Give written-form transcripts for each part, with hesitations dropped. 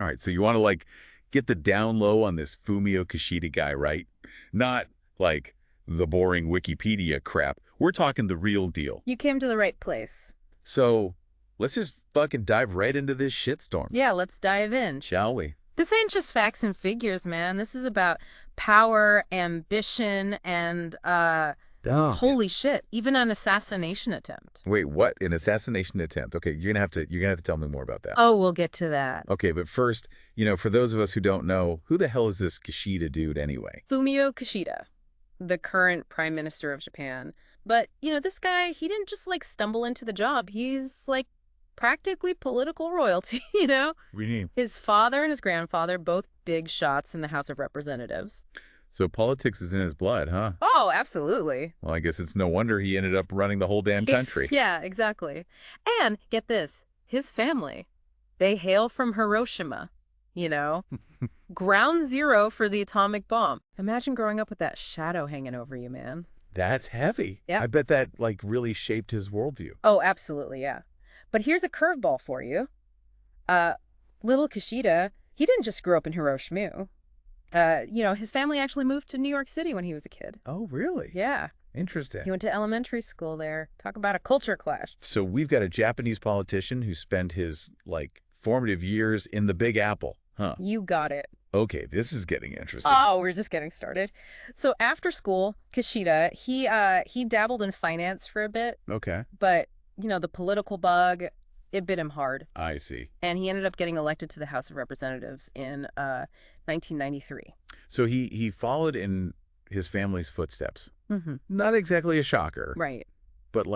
All right, so you want to, like, get the down low on this Fumio Kishida guy, right? Not, like, the boring Wikipedia crap. We're talking the real deal. You came to the right place. So, let's just fucking dive right into this shitstorm. Yeah, let's dive in. Shall we? This ain't just facts and figures, man. This is about power, ambition, and, holy shit, even an assassination attempt. Wait, what? An assassination attempt? Okay, you're gonna have to tell me more about that. Oh, we'll get to that. Okay, but first, for those of us who don't know, who the hell is this Kishida dude anyway? Fumio Kishida, the current prime minister of Japan. But, this guy, he didn't just, stumble into the job. He's, practically political royalty, What do you mean? His father and his grandfather, both big shots in the House of Representatives. So politics is in his blood, huh? Oh, absolutely. Well, I guess it's no wonder he ended up running the whole damn country. Yeah, exactly. And get this, his family, they hail from Hiroshima, ground zero for the atomic bomb. Imagine growing up with that shadow hanging over you, man. That's heavy. Yeah. I bet that, really shaped his worldview. Oh, absolutely, yeah. But here's a curveball for you. Little Kishida, he didn't just grow up in Hiroshima. His family actually moved to New York City when he was a kid. Oh, really? Yeah. Interesting. He went to elementary school there. Talk about a culture clash. So we've got a Japanese politician who spent his, formative years in the Big Apple, huh? You got it. Okay, this is getting interesting. Oh, we're just getting started. So after school, Kishida, he dabbled in finance for a bit. Okay. But, the political bug, it bit him hard. I see. And he ended up getting elected to the House of Representatives in 1993. So he followed in his family's footsteps. Mm-hmm. Not exactly a shocker. Right. But,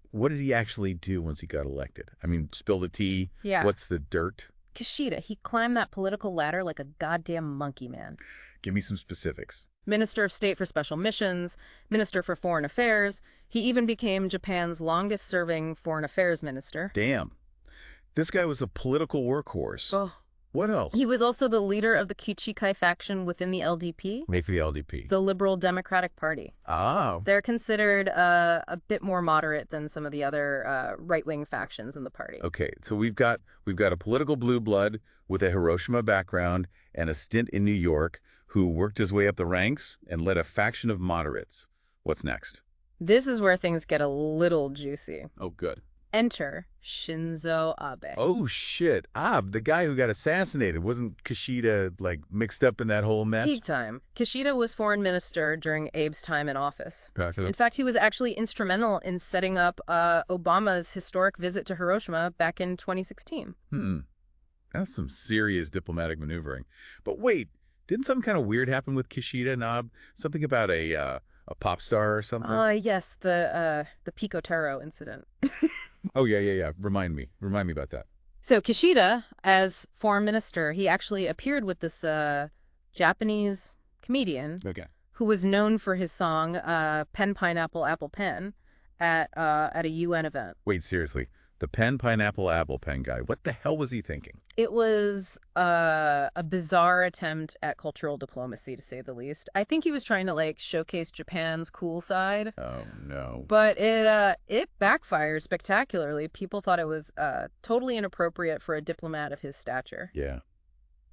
what did he actually do once he got elected? I mean, spill the tea. Yeah. What's the dirt? Kishida, he climbed that political ladder like a goddamn monkey, man. Give me some specifics. Minister of State for Special Missions, Minister for Foreign Affairs. He even became Japan's longest-serving foreign affairs minister. Damn. This guy was a political workhorse. Oh. What else? He was also the leader of the Kichikai faction within the LDP. Maybe the LDP. The Liberal Democratic Party. Oh. They're considered a bit more moderate than some of the other right-wing factions in the party. Okay, so we've got a political blue blood with a Hiroshima background and a stint in New York who worked his way up the ranks and led a faction of moderates. What's next? This is where things get a little juicy. Oh, good. Enter Shinzo Abe. Oh, shit. The guy who got assassinated. Wasn't Kishida, mixed up in that whole mess? Peak time. Kishida was foreign minister during Abe's time in office. Gotcha. In fact, he was actually instrumental in setting up Obama's historic visit to Hiroshima back in 2016. That's some serious diplomatic maneuvering. But wait, didn't something kind of weird happen with Kishida, Nob? Something about a pop star or something? Yes, the Pico Taro incident. Oh, yeah. Remind me about that. So Kishida, as foreign minister, he actually appeared with this Japanese comedian who was known for his song Pen, Pineapple, Apple, Pen at a UN event. Wait, seriously. The pen, pineapple, apple pen guy. What the hell was he thinking? It was a bizarre attempt at cultural diplomacy, to say the least. I think he was trying to showcase Japan's cool side. Oh, no. But it backfired spectacularly. People thought it was totally inappropriate for a diplomat of his stature. Yeah.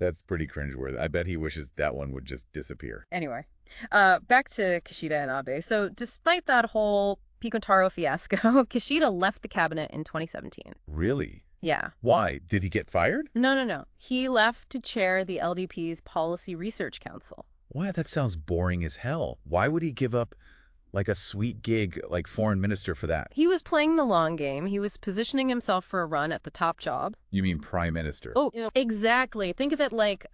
That's pretty cringeworthy. I bet he wishes that one would just disappear. Anyway, back to Kishida and Abe. So despite that whole Picotaro fiasco, Kishida left the cabinet in 2017. Really? Yeah. Why? Did he get fired? No. He left to chair the LDP's Policy Research Council. Why? That sounds boring as hell. Why would he give up a sweet gig like foreign minister for that? He was playing the long game. He was positioning himself for a run at the top job. You mean prime minister? Oh, exactly. Think of it like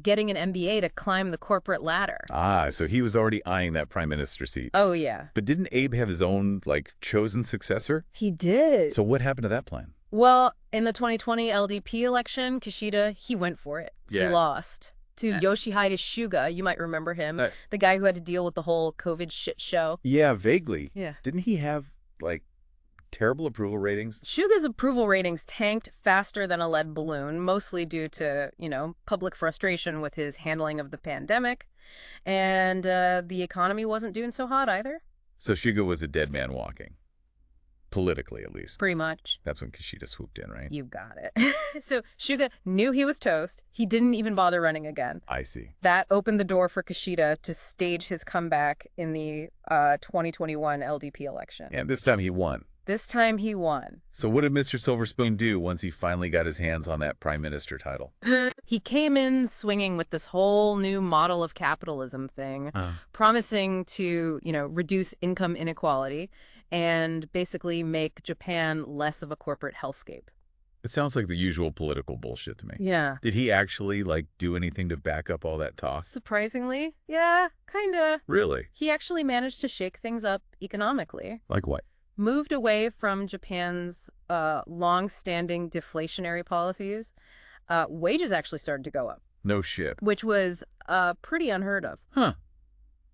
getting an MBA to climb the corporate ladder. So he was already eyeing that prime minister seat. Oh, yeah. But didn't Abe have his own, chosen successor? He did. So what happened to that plan? Well, in the 2020 LDP election, Kishida, he went for it. Yeah. He lost to Yoshihide Suga. You might remember him, the guy who had to deal with the whole COVID shit show. Yeah, vaguely. Yeah. Didn't he have, terrible approval ratings? Suga's approval ratings tanked faster than a lead balloon, mostly due to, public frustration with his handling of the pandemic. And the economy wasn't doing so hot either. So Suga was a dead man walking. Politically, at least. Pretty much. That's when Kishida swooped in, right? You got it. So Suga knew he was toast. He didn't even bother running again. I see. That opened the door for Kishida to stage his comeback in the 2021 LDP election. And this time he won. This time he won. So what did Mr. Silver Spoon do once he finally got his hands on that prime minister title? He came in swinging with this whole new model of capitalism thing, promising to, reduce income inequality and basically make Japan less of a corporate hellscape. It sounds like the usual political bullshit to me. Yeah. Did he actually, do anything to back up all that talk? Surprisingly, yeah, kinda. Really? He actually managed to shake things up economically. Like what? Moved away from Japan's long-standing deflationary policies. Wages actually started to go up. No shit. Which was pretty unheard of. Huh.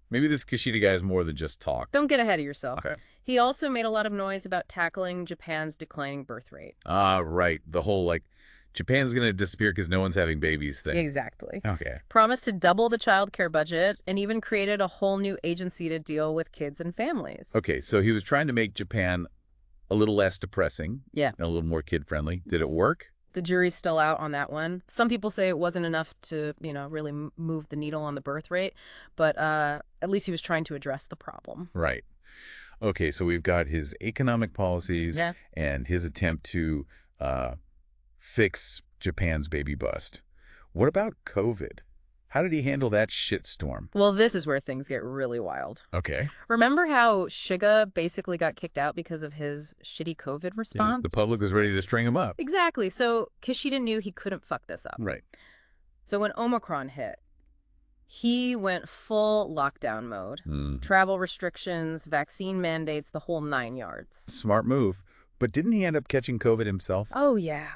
Maybe this Kishida guy is more than just talk. Don't get ahead of yourself. Okay. He also made a lot of noise about tackling Japan's declining birth rate. Right. The whole, Japan's going to disappear because no one's having babies thing. Exactly. Okay. Promised to double the child care budget and even created a whole new agency to deal with kids and families. Okay, so he was trying to make Japan a little less depressing. Yeah. And a little more kid-friendly. Did it work? The jury's still out on that one. Some people say it wasn't enough to, really move the needle on the birth rate, but at least he was trying to address the problem. Right. Okay, so we've got his economic policies and his attempt to fix Japan's baby bust. What about COVID? How did he handle that shitstorm? Well, this is where things get really wild. Okay. Remember how Suga basically got kicked out because of his shitty COVID response? Yeah, the public was ready to string him up. Exactly. So Kishida knew he couldn't fuck this up. Right. So when Omicron hit, he went full lockdown mode. Travel restrictions, vaccine mandates, the whole 9 yards. Smart move. But didn't he end up catching COVID himself? Oh, yeah.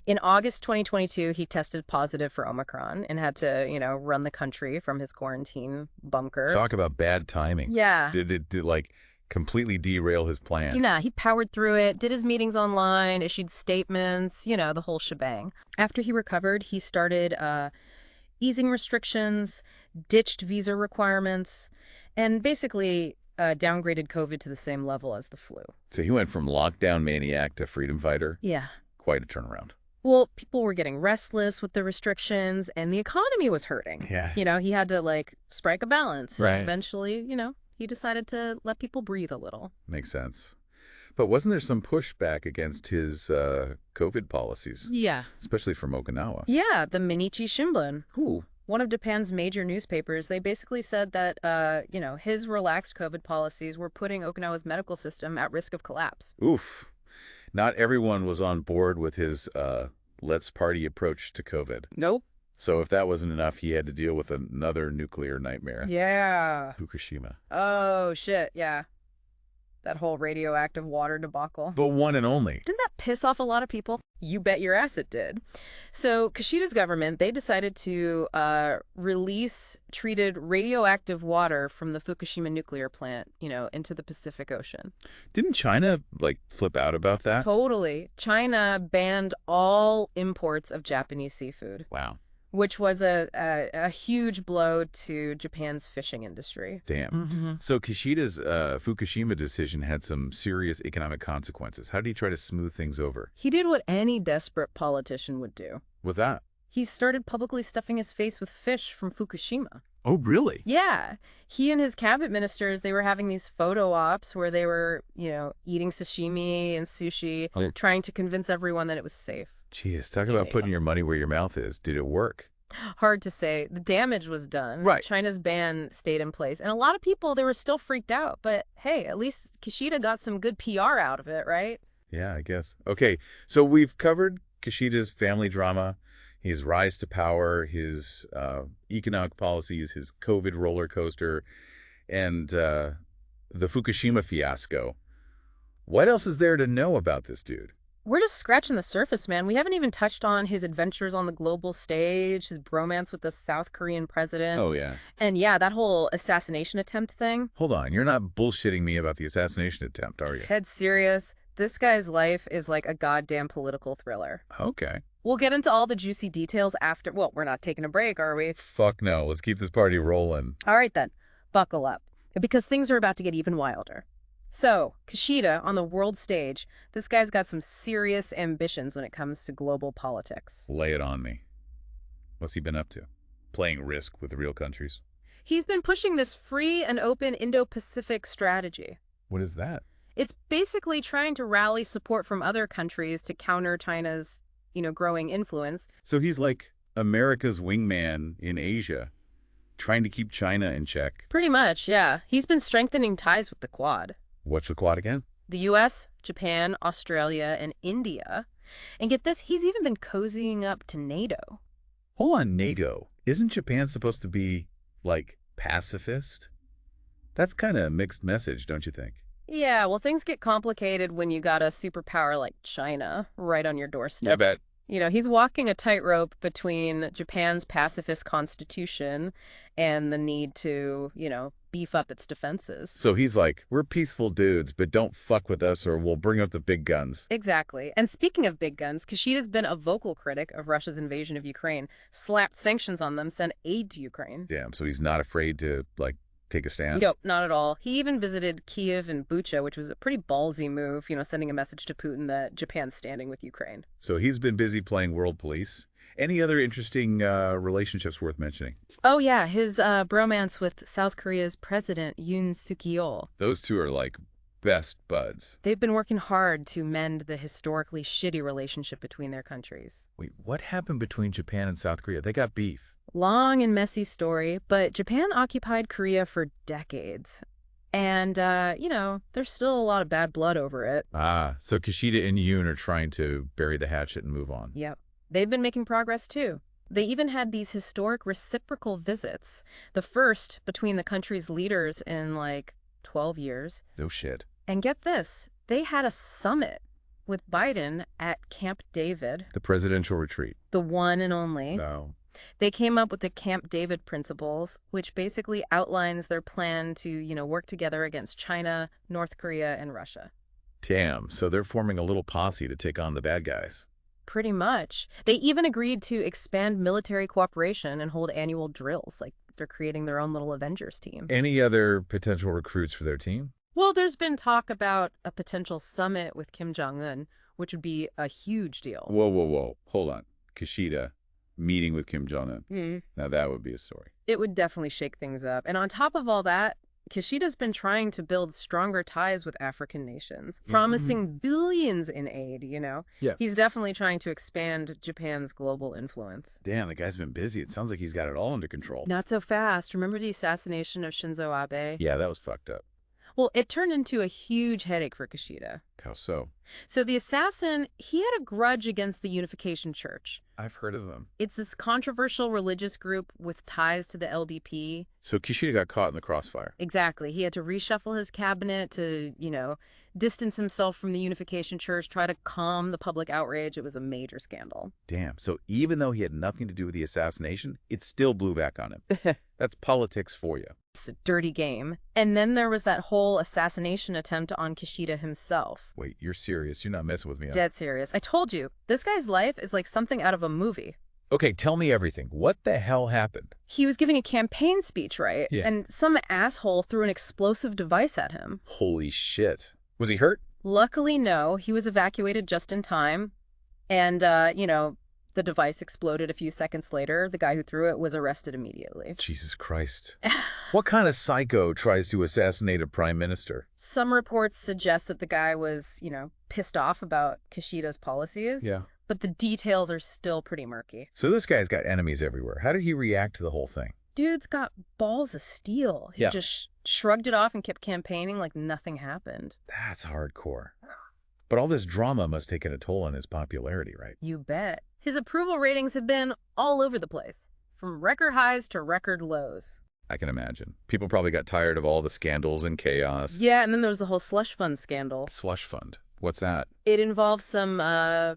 In August 2022, he tested positive for Omicron and had to, run the country from his quarantine bunker. Talk about bad timing. Yeah. Did it, completely derail his plan? Yeah, he powered through it, did his meetings online, issued statements, the whole shebang. After he recovered, he started easing restrictions, ditched visa requirements, and basically downgraded COVID to the same level as the flu. So he went from lockdown maniac to freedom fighter? Yeah. Quite a turnaround. Well, people were getting restless with the restrictions, and the economy was hurting. Yeah. He had to, strike a balance. Right. Eventually, he decided to let people breathe a little. Makes sense. But wasn't there some pushback against his COVID policies? Yeah. Especially from Okinawa. Yeah, the Mainichi Shimbun. Ooh. One of Japan's major newspapers, they basically said that, his relaxed COVID policies were putting Okinawa's medical system at risk of collapse. Oof. Not everyone was on board with his let's party approach to COVID. Nope. So if that wasn't enough, he had to deal with another nuclear nightmare. Yeah. Fukushima. Oh, shit, yeah. That whole radioactive water debacle. But one and only. Didn't that piss off a lot of people? You bet your ass it did. So Kishida's government, they decided to release treated radioactive water from the Fukushima nuclear plant, into the Pacific Ocean. Didn't China, flip out about that? Totally. China banned all imports of Japanese seafood. Wow. Which was a huge blow to Japan's fishing industry. Damn. Mm-hmm. So Kishida's Fukushima decision had some serious economic consequences. How did he try to smooth things over? He did what any desperate politician would do. What's that? He started publicly stuffing his face with fish from Fukushima. Oh, really? Yeah. He and his cabinet ministers, they were having these photo ops where they were, eating sashimi and sushi, trying to convince everyone that it was safe. Jeez, talk about putting your money where your mouth is. Did it work? Hard to say. The damage was done. Right. China's ban stayed in place. And a lot of people, they were still freaked out. But hey, at least Kishida got some good PR out of it, right? Yeah, I guess. Okay, so we've covered Kishida's family drama, his rise to power, his economic policies, his COVID roller coaster, and the Fukushima fiasco. What else is there to know about this dude? We're just scratching the surface, man. We haven't even touched on his adventures on the global stage, his bromance with the South Korean president. Oh, yeah. And yeah, that whole assassination attempt thing. Hold on. You're not bullshitting me about the assassination attempt, are you? Head serious. This guy's life is like a goddamn political thriller. Okay. We'll get into all the juicy details after. Well, we're not taking a break, are we? Fuck no. Let's keep this party rolling. All right, then. Buckle up. Because things are about to get even wilder. So, Kishida, on the world stage, this guy's got some serious ambitions when it comes to global politics. Lay it on me. What's he been up to? Playing Risk with real countries? He's been pushing this free and open Indo-Pacific strategy. What is that? It's basically trying to rally support from other countries to counter China's, growing influence. So he's like America's wingman in Asia, trying to keep China in check. Pretty much, yeah. He's been strengthening ties with the Quad. What's the Quad again? The U.S., Japan, Australia, and India. And get this, he's even been cozying up to NATO. Hold on, NATO. Isn't Japan supposed to be, like, pacifist? That's kind of a mixed message, don't you think? Yeah, well, things get complicated when you got a superpower like China right on your doorstep. I bet. He's walking a tightrope between Japan's pacifist constitution and the need to, beef up its defenses. So he's like, we're peaceful dudes, but don't fuck with us or we'll bring up the big guns. Exactly. And speaking of big guns, Kishida's been a vocal critic of Russia's invasion of Ukraine, slapped sanctions on them, sent aid to Ukraine. Damn, so he's not afraid to, like, take a stand? Nope, not at all. He even visited Kiev and Bucha, which was a pretty ballsy move, sending a message to Putin that Japan's standing with Ukraine. So he's been busy playing world police. Any other interesting relationships worth mentioning? Oh, yeah, his bromance with South Korea's president, Yoon Suk-yeol. Those two are like best buds. They've been working hard to mend the historically shitty relationship between their countries. Wait, what happened between Japan and South Korea? They got beef. Long and messy story, but Japan occupied Korea for decades. And, there's still a lot of bad blood over it. Ah, so Kishida and Yoon are trying to bury the hatchet and move on. Yep. They've been making progress, too. They even had these historic reciprocal visits, the first between the country's leaders in, 12 years. No shit. And get this, they had a summit with Biden at Camp David. The presidential retreat. The one and only. No. They came up with the Camp David principles, which basically outlines their plan to, work together against China, North Korea, and Russia. Damn, so they're forming a little posse to take on the bad guys. Pretty much. They even agreed to expand military cooperation and hold annual drills, like they're creating their own little Avengers team. Any other potential recruits for their team? Well, there's been talk about a potential summit with Kim Jong-un, which would be a huge deal. Whoa. Hold on. Kishida meeting with Kim Jong-un. Now that would be a story. It would definitely shake things up. And on top of all that, Kishida's been trying to build stronger ties with African nations, promising billions in aid, Yeah. He's definitely trying to expand Japan's global influence. Damn, the guy's been busy. It sounds like he's got it all under control. Not so fast. Remember the assassination of Shinzo Abe? Yeah, that was fucked up. Well, it turned into a huge headache for Kishida. How so? So the assassin, he had a grudge against the Unification Church. I've heard of them. It's this controversial religious group with ties to the LDP. So Kishida got caught in the crossfire. Exactly. He had to reshuffle his cabinet to, distance himself from the Unification Church, try to calm the public outrage. It was a major scandal. Damn. So even though he had nothing to do with the assassination, it still blew back on him. That's politics for you. It's a dirty game. And then there was that whole assassination attempt on Kishida himself. Wait, you're serious? You're not messing with me? Dead serious. I told you, this guy's life is like something out of a movie. Okay, tell me everything. What the hell happened? He was giving a campaign speech, right? Yeah. And some asshole threw an explosive device at him. Holy shit. Was he hurt? Luckily, no. He was evacuated just in time. And, the device exploded a few seconds later. The guy who threw it was arrested immediately. Jesus Christ. What kind of psycho tries to assassinate a prime minister? Some reports suggest that the guy was, pissed off about Kishida's policies. Yeah. But the details are still pretty murky. So this guy's got enemies everywhere. How did he react to the whole thing? Dude's got balls of steel. He just shrugged it off and kept campaigning like nothing happened. That's hardcore. But all this drama must have taken a toll on his popularity, right? You bet. His approval ratings have been all over the place, from record highs to record lows. I can imagine. People probably got tired of all the scandals and chaos. Yeah, and then there was the whole slush fund scandal. Slush fund? What's that? It involves some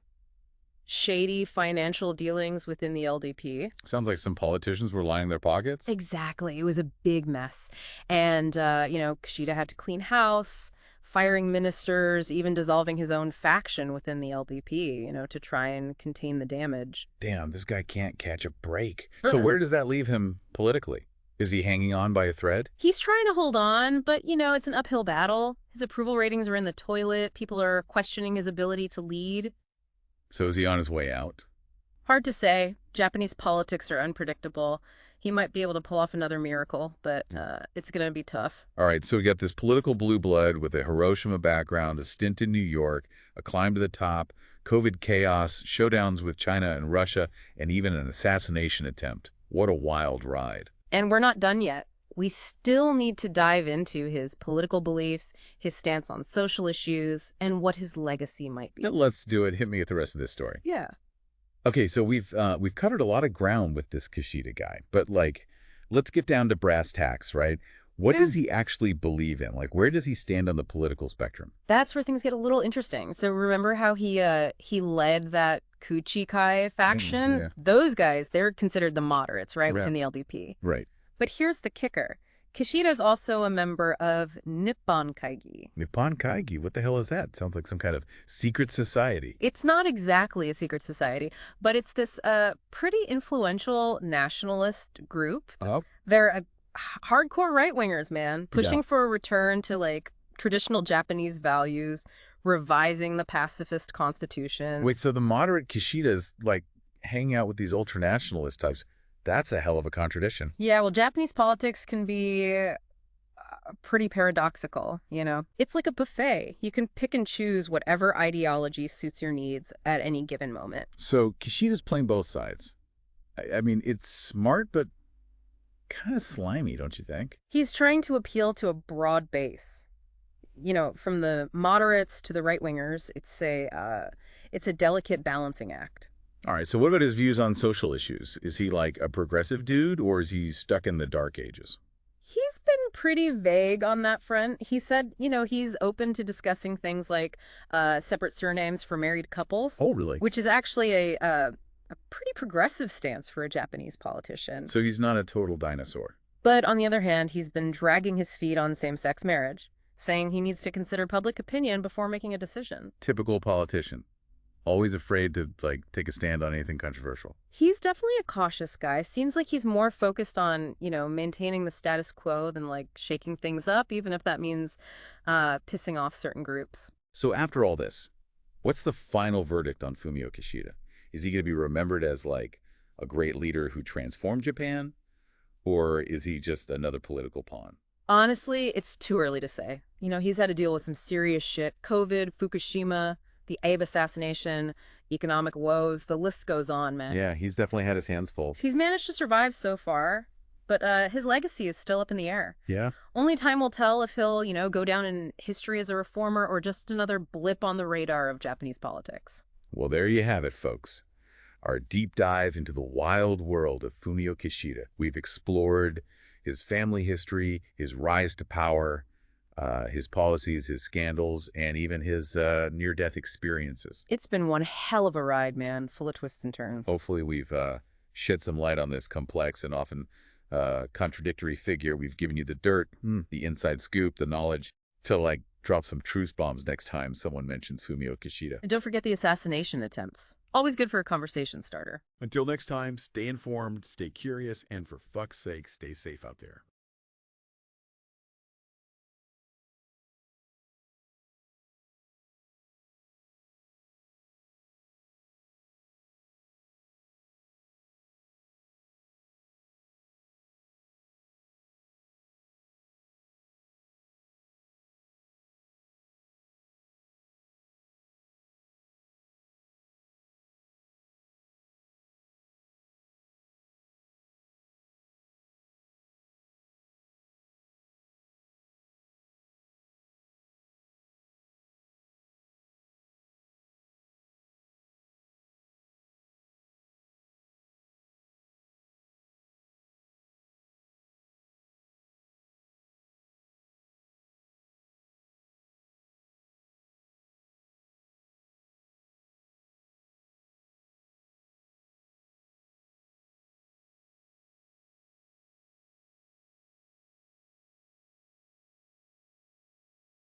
shady financial dealings within the LDP. Sounds like some politicians were lining their pockets. Exactly. It was a big mess. And, Kishida had to clean house, firing ministers, even dissolving his own faction within the LDP, to try and contain the damage. Damn, this guy can't catch a break. So where does that leave him politically? Is he hanging on by a thread? He's trying to hold on, but, it's an uphill battle. His approval ratings are in the toilet. People are questioning his ability to lead. So is he on his way out? Hard to say. Japanese politics are unpredictable. He might be able to pull off another miracle, but it's going to be tough. All right, so we got this political blue blood with a Hiroshima background, a stint in New York, a climb to the top, COVID chaos, showdowns with China and Russia, and even an assassination attempt. What a wild ride. And we're not done yet. We still need to dive into his political beliefs, his stance on social issues, and what his legacy might be. Let's do it. Hit me with the rest of this story. Yeah. Okay, so we've covered a lot of ground with this Kishida guy, but let's get down to brass tacks, right? What does he actually believe in? Where does he stand on the political spectrum? That's where things get a little interesting. So remember how he led that Kuchikai faction? Yeah. Those guys, they're considered the moderates, right, within the LDP. Right. But here's the kicker. Kishida is also a member of Nippon Kaigi. Nippon Kaigi? What the hell is that? Sounds like some kind of secret society. It's not exactly a secret society, but it's this pretty influential nationalist group. Oh. They're hardcore right-wingers, man, pushing for a return to, traditional Japanese values, revising the pacifist constitution. Wait, so the moderate Kishida's, hanging out with these ultranationalist types. That's a hell of a contradiction. Yeah, well, Japanese politics can be pretty paradoxical, It's like a buffet. You can pick and choose whatever ideology suits your needs at any given moment. So Kishida's playing both sides. I mean, it's smart, but kind of slimy, don't you think? He's trying to appeal to a broad base. From the moderates to the right-wingers, it's a delicate balancing act. All right, so what about his views on social issues? Is he a progressive dude, or is he stuck in the dark ages? He's been pretty vague on that front. He said, he's open to discussing things like separate surnames for married couples. Oh, really? Which is actually a pretty progressive stance for a Japanese politician. So he's not a total dinosaur. But on the other hand, he's been dragging his feet on same-sex marriage, saying he needs to consider public opinion before making a decision. Typical politician. Always afraid to, take a stand on anything controversial. He's definitely a cautious guy. Seems like he's more focused on, maintaining the status quo than, shaking things up, even if that means pissing off certain groups. So after all this, what's the final verdict on Fumio Kishida? Is he going to be remembered as, a great leader who transformed Japan? Or is he just another political pawn? Honestly, it's too early to say. He's had to deal with some serious shit. COVID, Fukushima, the Abe assassination, economic woes, the list goes on, man. Yeah, he's definitely had his hands full. He's managed to survive so far, but his legacy is still up in the air. Yeah? Only time will tell if he'll, go down in history as a reformer or just another blip on the radar of Japanese politics. Well, there you have it, folks. Our deep dive into the wild world of Fumio Kishida. We've explored his family history, his rise to power, his policies, his scandals, and even his near-death experiences. It's been one hell of a ride, man, full of twists and turns. Hopefully we've shed some light on this complex and often contradictory figure. We've given you the dirt, the inside scoop, the knowledge to, drop some truce bombs next time someone mentions Fumio Kishida. And don't forget the assassination attempts. Always good for a conversation starter. Until next time, stay informed, stay curious, and for fuck's sake, stay safe out there.